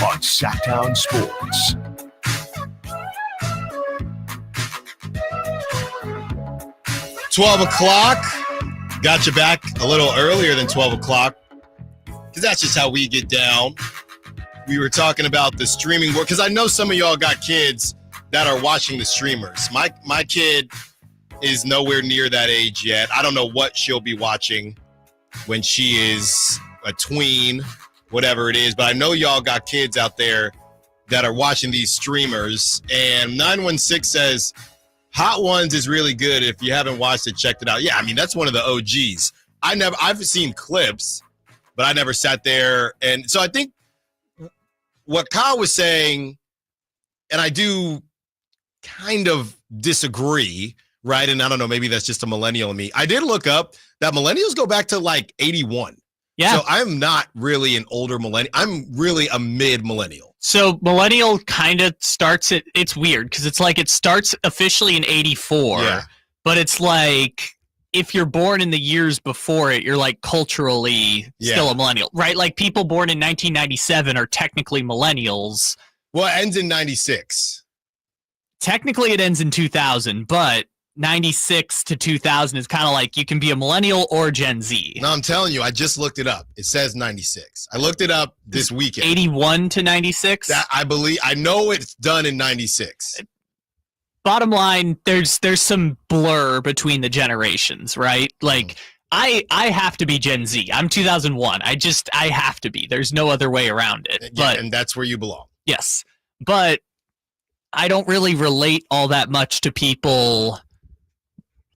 on Sactown Sports. $12. Got you back a little earlier than 12 o'clock because that's just how we get down. We were talking about the streaming work because I know some of y'all got kids that are watching the streamers. My kid is nowhere near that age yet. I don't know what she'll be watching when she is a tween, whatever it is. But I know y'all got kids out there that are watching these streamers. And 916 says, Hot Ones is really good. If you haven't watched it, checked it out. Yeah, I mean, that's one of the OGs. I've seen clips, but I never sat there. And so I think what Kyle was saying, and I do kind of disagree, right? And I don't know, maybe that's just a millennial in me. I did look up that millennials go back to like 81. Yeah. So I'm not really an older millennial. I'm really a mid-millennial. So millennial kind of starts at, it's weird because it's like it starts officially in 84, but it's like if you're born in the years before it, you're like culturally still a millennial, right? Like people born in 1997 are technically millennials. Well, it ends in 96. Technically it ends in 2000, but 96 to 2000 is kind of like you can be a millennial or Gen Z. No, I'm telling you, I just looked it up. It says 96. I looked it up this weekend. 81 to 96? I know it's done in 96. Bottom line, there's some blur between the generations, right? Like I have to be Gen Z. I'm 2001. I have to be. There's no other way around it. Yeah, and that's where you belong. Yes. But I don't really relate all that much to people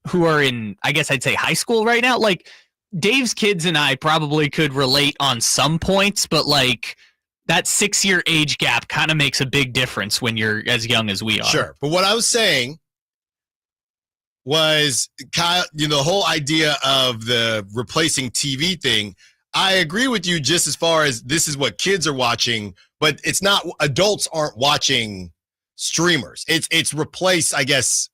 who are in, I guess I'd say high school right now. Like Dave's kids and I probably could relate on some points, but like that 6-year age gap kind of makes a big difference when you're as young as we are. Sure. But what I was saying was, Kyle, the whole idea of the replacing TV thing, I agree with you just as far as this is what kids are watching, but it's not, adults aren't watching streamers. It's replaced, I guess,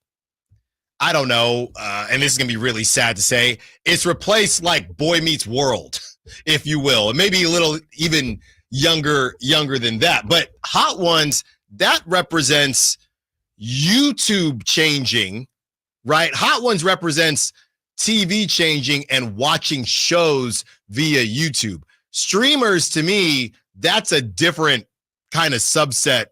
I don't know, and this is going to be really sad to say, it's replaced like Boy Meets World, if you will, and maybe a little even younger than that. But Hot Ones, that represents YouTube changing, right? Hot Ones represents TV changing and watching shows via YouTube. Streamers, to me, that's a different kind of subset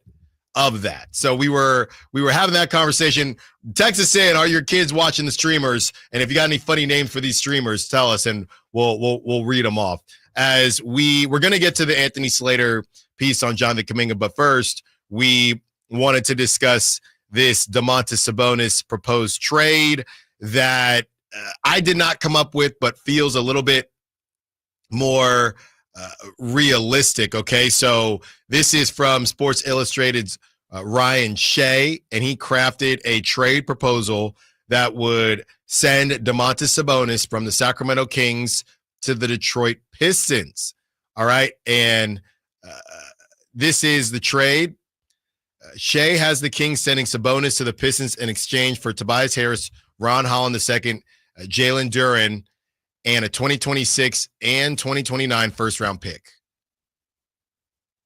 of that. So we were having that conversation. Texas saying, are your kids watching the streamers? And if you got any funny names for these streamers, tell us and we'll read them off. As we're going to get to the Anthony Slater piece on Jonathan Kuminga, but first we wanted to discuss this Domantas Sabonis proposed trade that I did not come up with, but feels a little bit more realistic. Okay, so this is from Sports Illustrated's Ryan Shea, and he crafted a trade proposal that would send Domantas Sabonis from the Sacramento Kings to the Detroit Pistons. All right, and this is the trade. Shea has the Kings sending Sabonis to the Pistons in exchange for Tobias Harris, Ron Holland II, Jalen Duren, and a 2026 and 2029 first-round pick.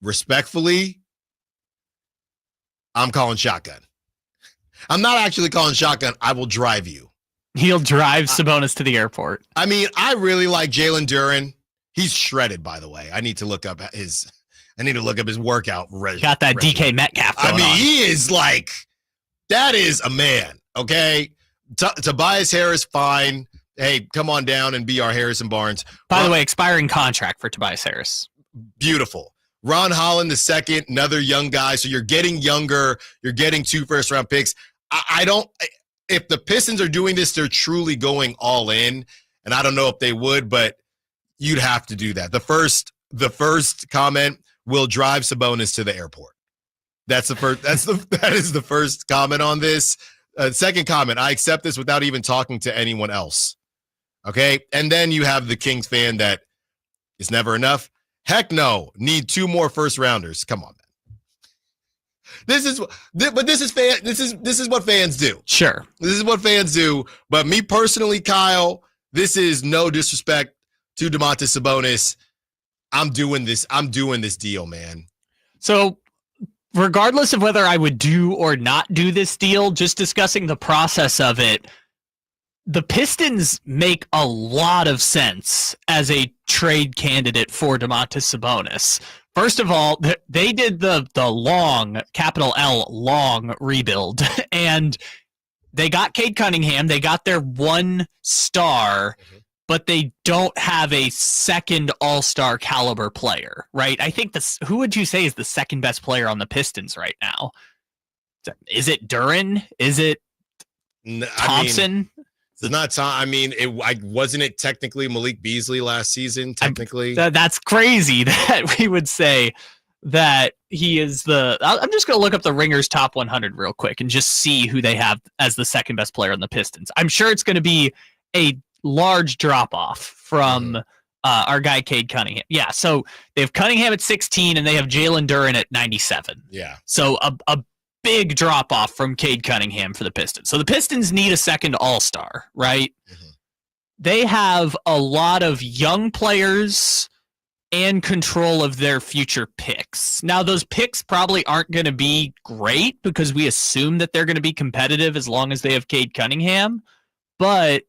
Respectfully, I'm calling shotgun. I'm not actually calling shotgun. I will drive you. He'll drive Sabonis to the airport. I mean, I really like Jalen Duren. He's shredded, by the way. I need to look up his workout regimen. Got that DK Metcalf going on. He is like, that is a man, okay? Tobias Harris, fine. Hey, come on down and be our Harrison Barnes. By the way, expiring contract for Tobias Harris. Beautiful. Ron Holland II, another young guy. So you're getting younger. You're getting 2 first-round picks. If the Pistons are doing this, they're truly going all in. And I don't know if they would, but you'd have to do that. The first comment will drive Sabonis to the airport. That is the first comment on this. Second comment, I accept this without even talking to anyone else. Okay? And then you have the Kings fan that is never enough. Heck no. Need 2 more first rounders. Come on, man. This is what fans do. Sure. This is what fans do. But me personally, Kyle, this is no disrespect to Domantas Sabonis. I'm doing this deal, man. So regardless of whether I would do or not do this deal, just discussing the process of it, the Pistons make a lot of sense as a trade candidate for Domantas Sabonis. First of all, they did the long, capital L, long rebuild, and they got Cade Cunningham. They got their one star, but they don't have a second all-star caliber player, right? I think who would you say is the second best player on the Pistons right now? Is it Duren? Is it Thompson? It's not Tom. I mean, wasn't it technically Malik Beasley last season? Technically, that's crazy that we would say that he is I'm just going to look up the Ringers top 100 real quick and just see who they have as the second best player on the Pistons. I'm sure it's going to be a large drop off from our guy Cade Cunningham. Yeah, so they have Cunningham at 16 and they have Jalen Duren at 97. Yeah, so a big drop off from Cade Cunningham for the Pistons. So the Pistons need a second all-star, right? They have a lot of young players and control of their future picks. Now, those picks probably aren't going to be great because we assume that they're going to be competitive as long as they have Cade Cunningham. But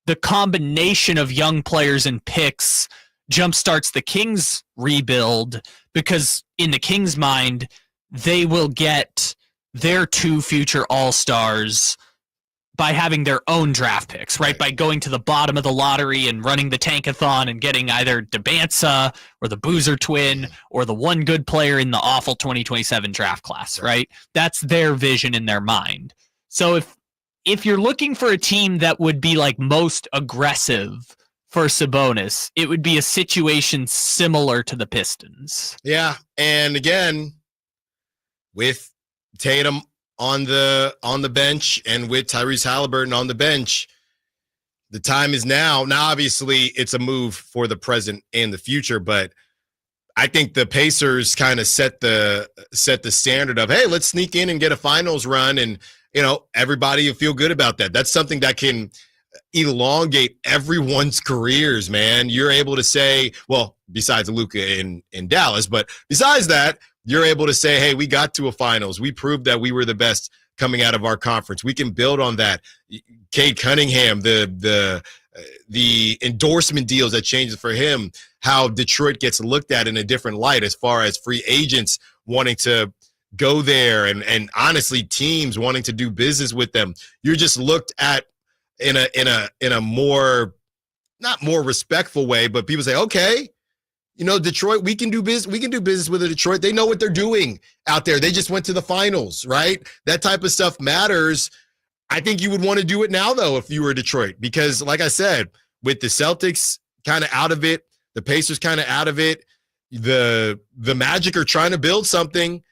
the combination of young players and picks jumpstarts the Kings rebuild because in the Kings' mind, they will get their two future all-stars by having their own draft picks, right? By going to the bottom of the lottery and running the tankathon and getting either Domantas or the Boozer twin or the one good player in the awful 2027 draft class, right? That's their vision in their mind. So if you're looking for a team that would be like most aggressive for Sabonis, it would be a situation similar to the Pistons. Yeah, and again, with Tatum on the bench and with Tyrese Halliburton on the bench, the time is now. Now, obviously, it's a move for the present and the future, but I think the Pacers kind of set the standard of, hey, let's sneak in and get a finals run, and everybody will feel good about that. That's something that can elongate everyone's careers, man. You're able to say, well, besides Luka in Dallas, but besides that, you're able to say, hey, we got to a finals. We proved that we were the best coming out of our conference. We can build on that. Cade Cunningham, the endorsement deals that changes for him, how Detroit gets looked at in a different light as far as free agents wanting to go there and honestly teams wanting to do business with them. You're just looked at in a more, not more respectful way, but people say, okay, Detroit, we can do business. We can do business with Detroit. They know what they're doing out there. They just went to the finals, right? That type of stuff matters. I think you would want to do it now, though, if you were Detroit, because like I said, with the Celtics kind of out of it, the Pacers kind of out of it, the Magic are trying to build something,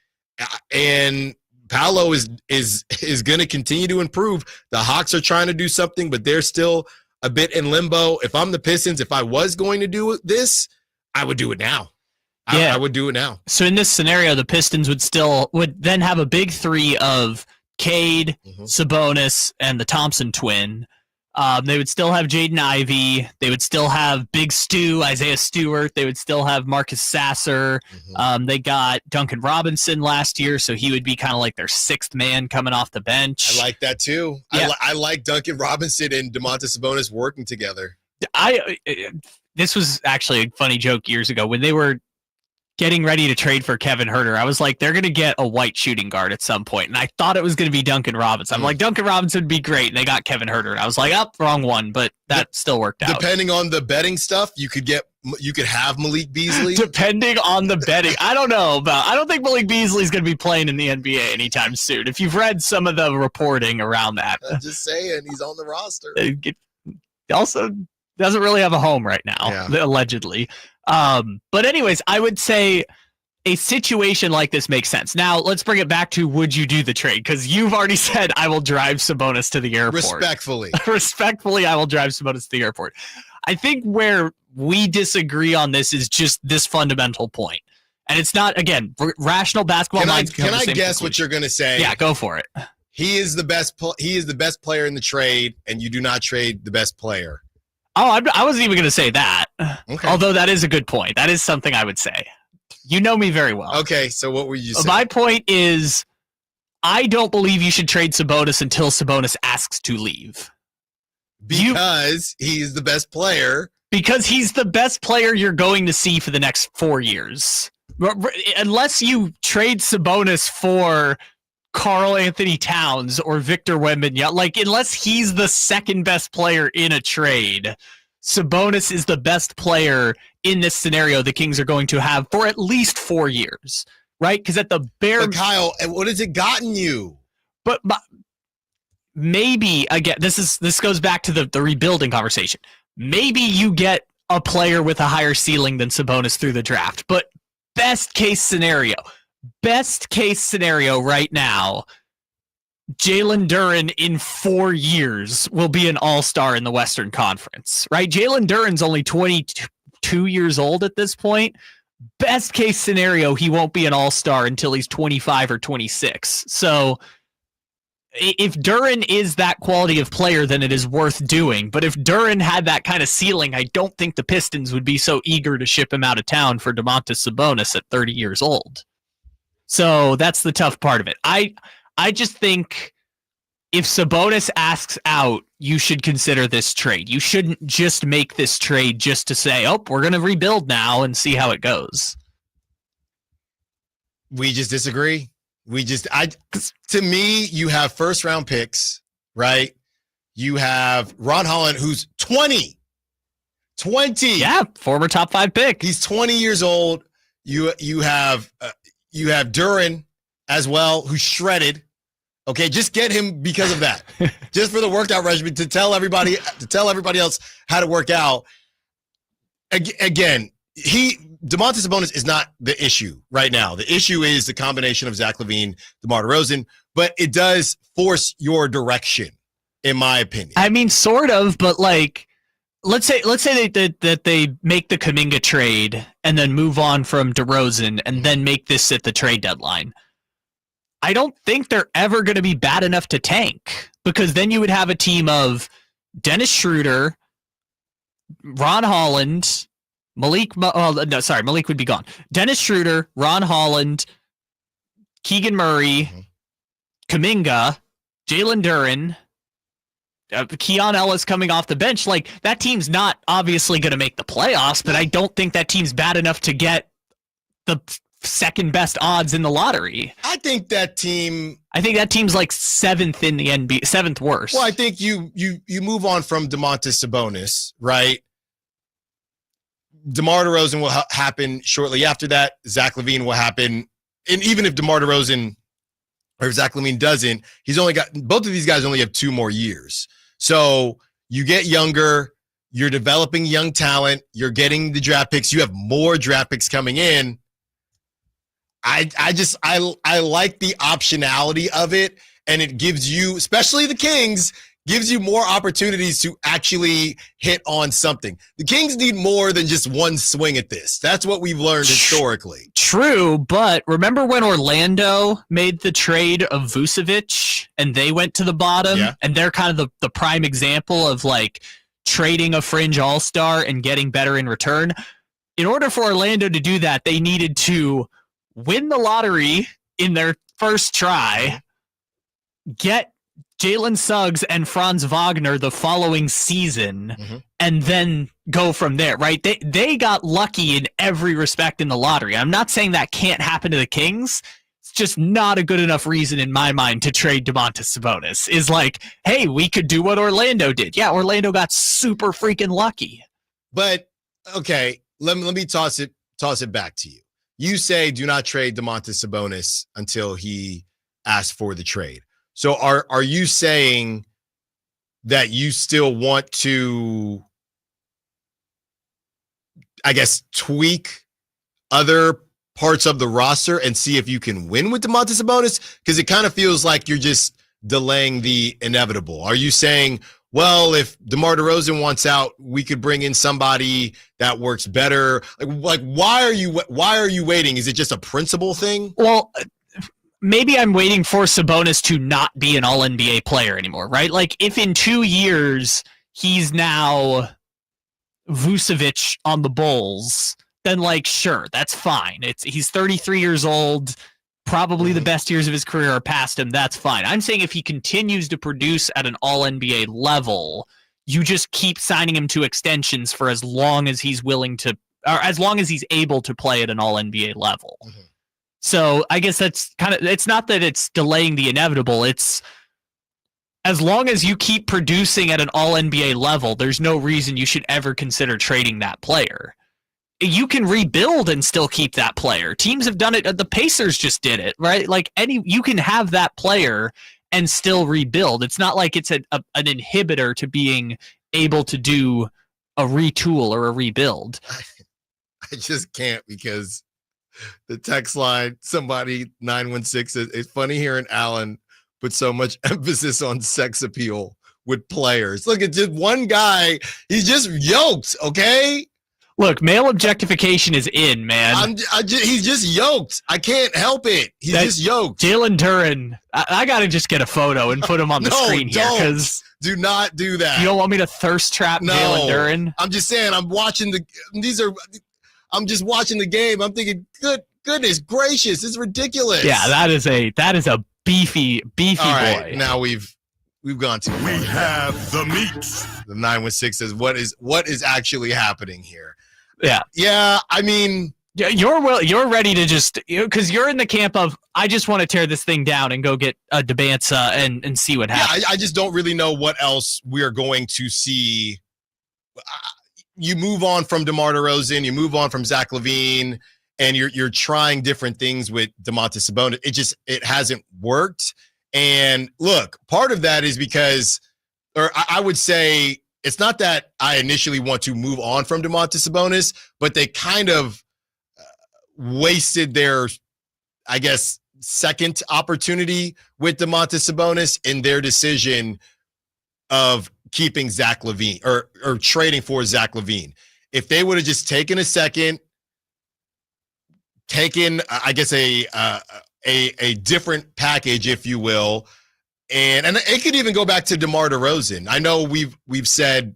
and Paolo is going to continue to improve. The Hawks are trying to do something, but they're still a bit in limbo. If I'm the Pistons, if I was going to do this, I would do it now. I would do it now. So in this scenario, the Pistons would then have a big three of Cade, Sabonis, and the Thompson twin. They would still have Jaden Ivey. They would still have Big Stu, Isaiah Stewart. They would still have Marcus Sasser. They got Duncan Robinson last year, so he would be kind of like their sixth man coming off the bench. I like that too. Yeah. I like Duncan Robinson and Domantas Sabonis working together. This was actually a funny joke years ago when they were getting ready to trade for Kevin Huerter. I was like, they're going to get a white shooting guard at some point. And I thought it was going to be Duncan Robinson. I'm like, Duncan Robinson would be great. And they got Kevin Huerter. And I was like, wrong one, but that still worked out. Depending on the betting stuff, you could have Malik Beasley. Depending on the betting. I don't think Malik Beasley is going to be playing in the NBA anytime soon. If you've read some of the reporting around that. I'm just saying, he's on the roster. Also doesn't really have a home right now, allegedly. But anyways, I would say a situation like this makes sense. Now, let's bring it back to would you do the trade? Because you've already said I will drive Sabonis to the airport. Respectfully, I will drive Sabonis to the airport. I think where we disagree on this is just this fundamental point. And it's not, again, rational basketball minds. Can I guess what you're going to say? Yeah, go for it. He is the best player in the trade, and you do not trade the best player. Oh, I wasn't even going to say that. Okay. Although that is a good point. That is something I would say. You know me very well. Okay, so what were you saying? My point is, I don't believe you should trade Sabonis until Sabonis asks to leave. Because he's the best player. Because he's the best player you're going to see for the next 4 years. Unless you trade Sabonis for Karl Anthony Towns or Victor Wembanyama, like unless he's the second best player in a trade, Sabonis is the best player in this scenario the Kings are going to have for at least 4 years, right? Because at the bare... But Kyle, what has it gotten you? But maybe, again, this goes back to the rebuilding conversation. Maybe you get a player with a higher ceiling than Sabonis through the draft, but best case scenario right now, Jalen Duren in 4 years will be an all-star in the Western Conference, right? Jalen Duren's only 22 years old at this point. Best case scenario, he won't be an all-star until he's 25 or 26. So if Duren is that quality of player, then it is worth doing. But if Duren had that kind of ceiling, I don't think the Pistons would be so eager to ship him out of town for Domantas Sabonis at 30 years old. So that's the tough part of it. I just think if Sabonis asks out, you should consider this trade. You shouldn't just make this trade just to say, oh, we're going to rebuild now and see how it goes. We just disagree. To me, you have first round picks, right? You have Ron Holland, who's 20. Yeah, former top 5 pick. He's 20 years old. You have Duren as well, who's shredded. Okay, just get him because of that. Just for the workout regimen to tell everybody else how to work out. Again, Domantas Sabonis is not the issue right now. The issue is the combination of Zach LaVine, DeMar DeRozan, but it does force your direction, in my opinion. I mean, sort of, but like, let's say that they make the Kuminga trade and then move on from DeRozan and then make this at the trade deadline. I don't think they're ever going to be bad enough to tank, because then you would have a team of Dennis Schroeder, Ron Holland, Malik would be gone. Dennis Schroeder, Ron Holland, Keegan Murray, Kuminga, Jalen Duren, Keon Ellis coming off the bench. Like, that team's not obviously going to make the playoffs, but I don't think that team's bad enough to get the second best odds in the lottery. I think that team's like 7th in the NBA, 7th worst. Well, I think you move on from Domantas Sabonis, right? DeMar DeRozan will happen shortly after that. Zach LaVine will happen. And even if DeMar DeRozan or Zach LaVine doesn't, both of these guys only have 2 more years. So you get younger, you're developing young talent, you're getting the draft picks, you have more draft picks coming in. I like the optionality of it, and it gives you, especially the Kings, gives you more opportunities to actually hit on something. The Kings need more than just one swing at this. That's what we've learned historically. True, but remember when Orlando made the trade of Vucevic and they went to the bottom? Yeah. And they're kind of the prime example of like trading a fringe all-star and getting better in return. In order for Orlando to do that, they needed to win the lottery in their first try, get Jalen Suggs and Franz Wagner the following season, and then go from there, right? They got lucky in every respect in the lottery. I'm not saying that can't happen to the Kings. It's just not a good enough reason in my mind to trade Domantas Sabonis. Is like, hey, we could do what Orlando did. Yeah, Orlando got super freaking lucky. But, okay, let me toss it back to you. You say do not trade Domantas Sabonis until he asks for the trade. So are you saying that you still want to, I guess, tweak other parts of the roster and see if you can win with Domantas Sabonis? Because it kind of feels like you're just delaying the inevitable. Are you saying, well, if DeMar DeRozan wants out, we could bring in somebody that works better? Like why are you waiting? Is it just a principle thing? Well, maybe I'm waiting for Sabonis to not be an all-NBA player anymore, right? Like, if in 2 years he's now Vucevic on the Bulls, then like, sure, that's fine. He's 33 years old. Probably the best years of his career are past him. That's fine. I'm saying if he continues to produce at an all-NBA level, you just keep signing him to extensions for as long as he's willing to, or as long as he's able to play at an all-NBA level. Mm-hmm. So I guess that's kind of, it's not that it's delaying the inevitable. It's as long as you keep producing at an all-NBA level, there's no reason you should ever consider trading that player. You can rebuild and still keep that player. Teams have done it. The Pacers just did it, right? Like you can have that player and still rebuild. It's not like it's an inhibitor to being able to do a retool or a rebuild. I just can't, because the text line, somebody 916 says, it's funny hearing Allen put so much emphasis on sex appeal with players. Look, it's just one guy. He's just yoked, okay? Look, male objectification is in, man. He's just yoked. I can't help it. He's just yoked. Jalen Duren. I got to just get a photo and put him on the screen here. Do not do that. You don't want me to thirst trap Jalen Duren? I'm just saying, I'm just watching the game. I'm thinking, goodness gracious, it's ridiculous. Yeah, that is a beefy All right, boy. Now we've gone too far. We have the meat. The 916 says, what is actually happening here? Yeah. I mean, you're ready to just, because you're in the camp of, I just want to tear this thing down and go get a Domantas and see what happens. Yeah, I just don't really know what else we're going to see. You move on from DeMar DeRozan, you move on from Zach LaVine, and you're trying different things with Domantas Sabonis. It hasn't worked. And look, part of that is because, or I would say, it's not that I initially want to move on from Domantas Sabonis, but they kind of wasted their, I guess, second opportunity with Domantas Sabonis in their decision of keeping Zach LaVine or trading for Zach LaVine. If they would have just taken a second, taken, I guess, a different package, if you will. And it could even go back to DeMar DeRozan. I know we've said,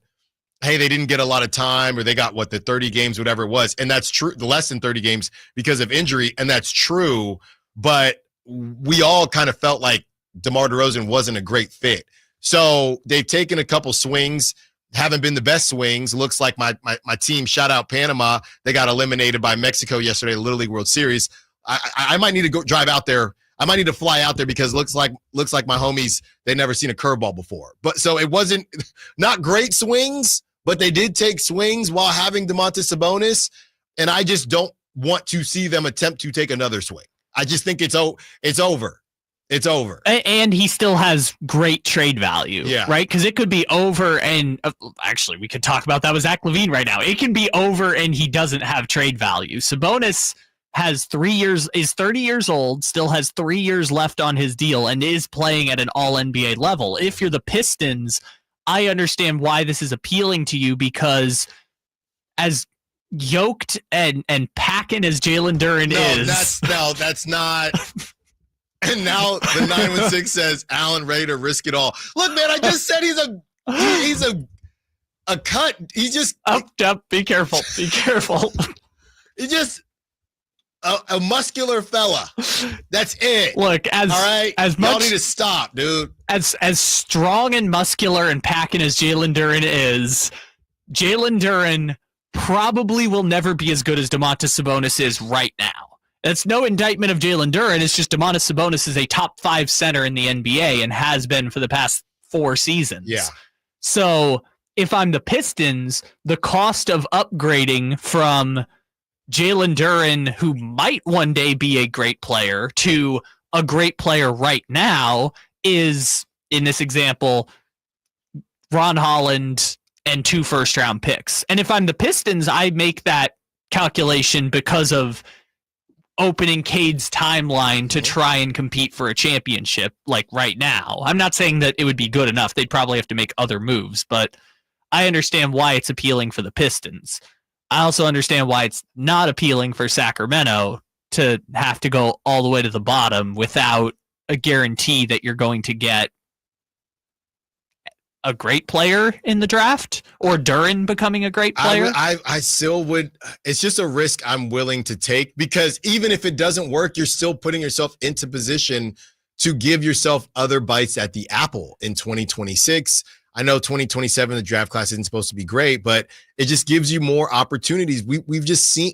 hey, they didn't get a lot of time, or they got the 30 games, whatever it was. And that's true, the less than 30 games because of injury. And that's true. But we all kind of felt like DeMar DeRozan wasn't a great fit. So they've taken a couple swings, haven't been the best swings. Looks like my team, shout out Panama, they got eliminated by Mexico yesterday, Little League World Series. I might need to go drive out there. I might need to fly out there because looks like my homies, they never seen a curveball before. But so it wasn't not great swings, but they did take swings while having Domantas Sabonis, and I just don't want to see them attempt to take another swing. I just think it's over. It's over. And he still has great trade value, right? Because it could be over, and actually we could talk about that with Zach LaVine right now. It can be over and he doesn't have trade value. Sabonis has 3 years, is 30 years old, still has 3 years left on his deal, and is playing at an all-NBA level. If you're the Pistons, I understand why this is appealing to you, because as yoked and packing as Jalen Duren is... that's not... And now the 916 says, Allen ready to risk it all. Look, man, I just said he's a cut. He's just... Up, be careful. Be careful. He's just... A muscular fella. That's it. Look, all right, as much, y'all need to stop, dude. As strong and muscular and packing as Jalen Duren is, Jalen Duren probably will never be as good as Domantas Sabonis is right now. That's no indictment of Jalen Duren. It's just Domantas Sabonis is a top 5 center in the NBA and has been for the past 4 seasons. Yeah. So if I'm the Pistons, the cost of upgrading from Jalen Duren, who might one day be a great player, to a great player right now is, in this example, Ron Holland and 2 first-round picks. And if I'm the Pistons, I make that calculation because of opening Cade's timeline to try and compete for a championship, like right now. I'm not saying that it would be good enough. They'd probably have to make other moves, but I understand why it's appealing for the Pistons. I also understand why it's not appealing for Sacramento to have to go all the way to the bottom without a guarantee that you're going to get a great player in the draft or Duren becoming a great player? I still would. It's just a risk I'm willing to take, because even if it doesn't work, you're still putting yourself into position to give yourself other bites at the apple in 2026. I know 2027, the draft class isn't supposed to be great, but it just gives you more opportunities.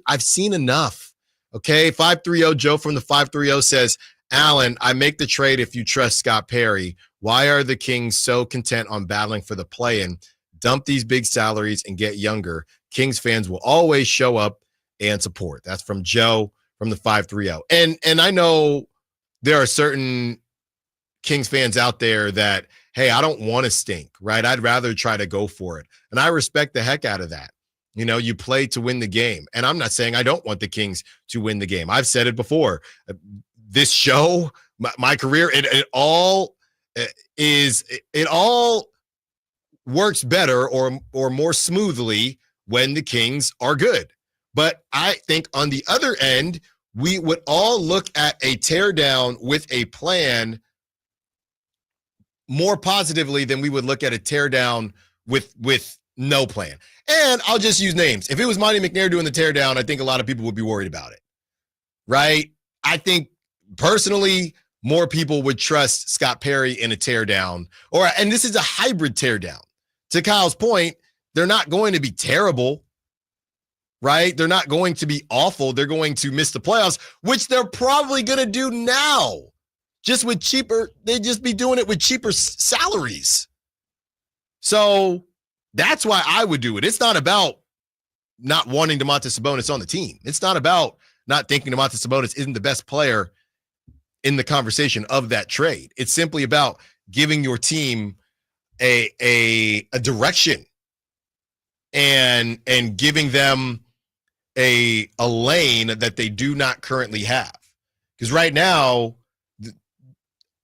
I've seen enough. Okay. 530 Joe from the 530 says, Allen, I make the trade if you trust Scott Perry. Why are the Kings so content on battling for the play-in? Dump these big salaries and get younger. Kings fans will always show up and support. That's from Joe from the 530. And I know there are certain Kings fans out there that, hey, I don't want to stink, right? I'd rather try to go for it. And I respect the heck out of that. You know, you play to win the game. And I'm not saying I don't want the Kings to win the game. I've said it before. This show, my career, it all works better or more smoothly when the Kings are good. But I think on the other end, we would all look at a teardown with a plan more positively than we would look at a teardown with no plan. And I'll just use names. If it was Monty McNair doing the teardown, I think a lot of people would be worried about it, right? I think personally, more people would trust Scott Perry in a teardown, and this is a hybrid teardown. To Kyle's point, they're not going to be terrible, right? They're not going to be awful. They're going to miss the playoffs, which they're probably going to do now. Just with they'd just be doing it with cheaper salaries. So that's why I would do it. It's not about not wanting Domantas Sabonis on the team. It's not about not thinking Domantas Sabonis isn't the best player in the conversation of that trade. It's simply about giving your team a direction and giving them a lane that they do not currently have. Because right now,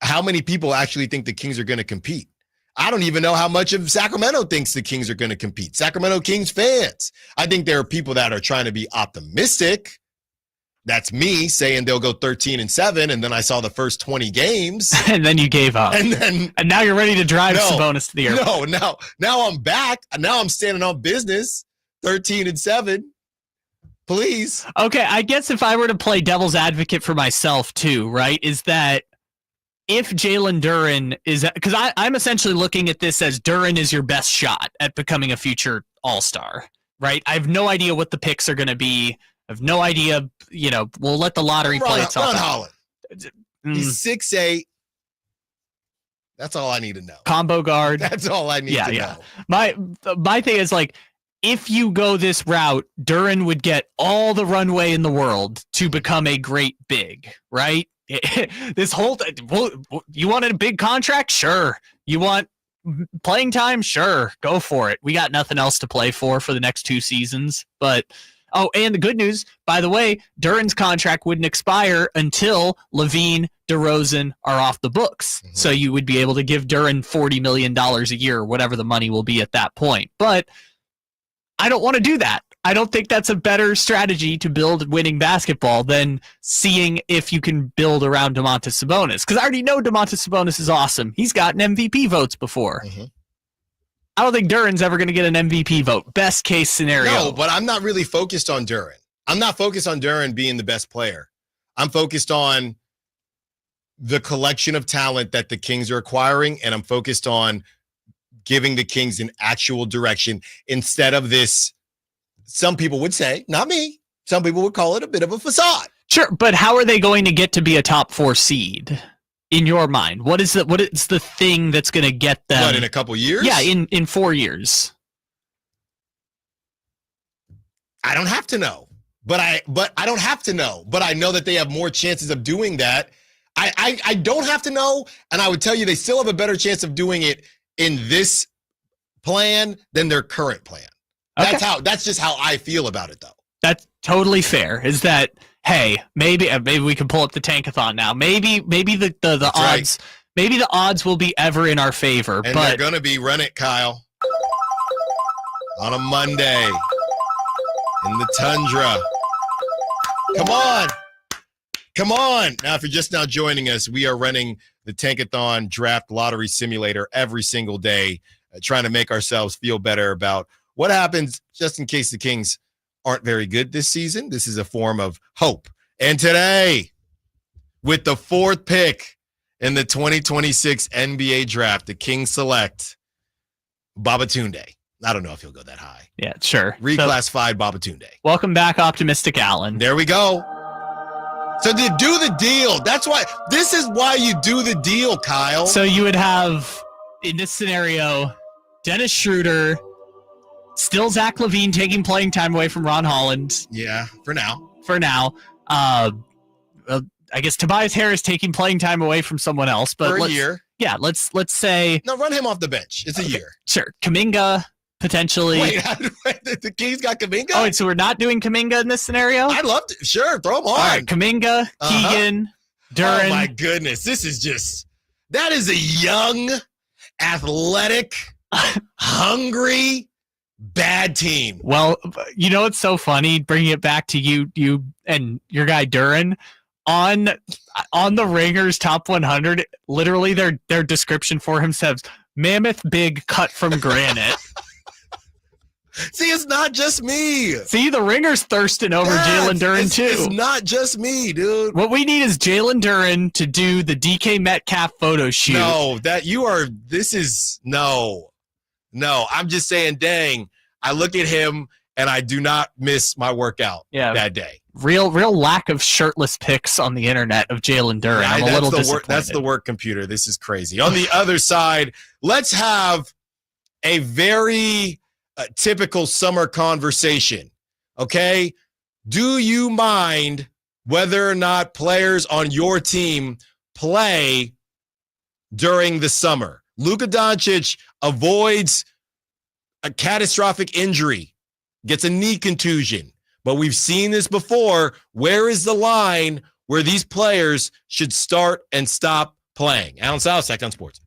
how many people actually think the Kings are going to compete? I don't even know how much of Sacramento thinks the Kings are going to compete. Sacramento Kings fans. I think there are people that are trying to be optimistic. That's me saying they'll go 13-7, and then I saw the first 20 games. And then you gave up. And now you're ready to drive Sabonis to the airport. No, now I'm back. Now I'm standing on business. 13-7. Please. Okay, I guess if I were to play devil's advocate for myself too, right, is that if Jalen Duren is, because I'm essentially looking at this as Duren is your best shot at becoming a future All-Star, right? I have no idea what the picks are going to be. I have no idea, we'll let the lottery play itself out. Ron Holland. He's 6'8". That's all I need to know. Combo guard. That's all I need to know. My thing is, like, if you go this route, Duren would get all the runway in the world to become a great big, right? This whole you wanted a big contract? Sure. You want playing time? Sure. Go for it. We got nothing else to play for the next 2 seasons. But and the good news, by the way, Duren's contract wouldn't expire until Levine, DeRozan are off the books. Mm-hmm. So you would be able to give Duren $40 million a year, whatever the money will be at that point. But I don't want to do that. I don't think that's a better strategy to build winning basketball than seeing if you can build around Domantas Sabonis. Because I already know Domantas Sabonis is awesome. He's gotten MVP votes before. Mm-hmm. I don't think Duren's ever going to get an MVP vote. Best case scenario. No, but I'm not really focused on Duren. I'm not focused on Duren being the best player. I'm focused on the collection of talent that the Kings are acquiring, and I'm focused on giving the Kings an actual direction instead of this. Some people would say, not me, some people would call it a bit of a facade. Sure, but how are they going to get to be a top 4 seed in your mind? What is the thing that's going to get them? What, in a couple years? Yeah, in 4 years. I don't have to know. But I don't have to know. But I know that they have more chances of doing that. I don't have to know, and I would tell you they still have a better chance of doing it in this plan than their current plan. That's just how I feel about it, though. That's totally fair. Is that, hey, maybe we can pull up the tankathon now. Maybe the odds, right. Maybe the odds will be ever in our favor. And they're gonna be run it, Kyle, on a Monday in the tundra. Come on. Now, if you're just now joining us, we are running the Tankathon Draft Lottery Simulator every single day. trying to make ourselves feel better about what happens just in case the Kings aren't very good this season. This is a form of hope. And today, with the 4th pick in the 2026 NBA draft, the Kings select Babatunde. I don't know if he'll go that high. Yeah, sure. Reclassified Babatunde. Welcome back, Optimistic Allen. There we go. So they do the deal. This is why you do the deal, Kyle. So you would have, in this scenario, Dennis Schroeder, still Zach LaVine taking playing time away from Ron Holland. Yeah, for now. I guess Tobias Harris taking playing time away from someone else. But for a year. Yeah, let's say. No, run him off the bench. It's a year. Sure. Kaminga, potentially. Wait, the Kings got Kaminga? Oh, wait, so we're not doing Kaminga in this scenario? I'd love to. Sure, throw him on. All right, Kaminga, Keegan, Duren. Oh, my goodness. That is a young, athletic, hungry, bad team. Well, you know what's so funny? Bringing it back to you and your guy Duren. On the Ringers Top 100, literally their description for him says, mammoth big cut from granite. See, it's not just me. See, the Ringers thirsting over Jalen Duren, too. It's not just me, dude. What we need is Jalen Duren to do the DK Metcalf photo shoot. No, No, I'm just saying, dang, I look at him and I do not miss my workout that day. Real lack of shirtless pics on the internet of Jalen Duren. I'm a little disappointed. That's the work computer. This is crazy. On the other side, let's have a very typical summer conversation, okay? Do you mind whether or not players on your team play during the summer? Luka Doncic avoids a catastrophic injury, gets a knee contusion. But we've seen this before. Where is the line where these players should start and stop playing? Allen Stiles, Sactown Sports.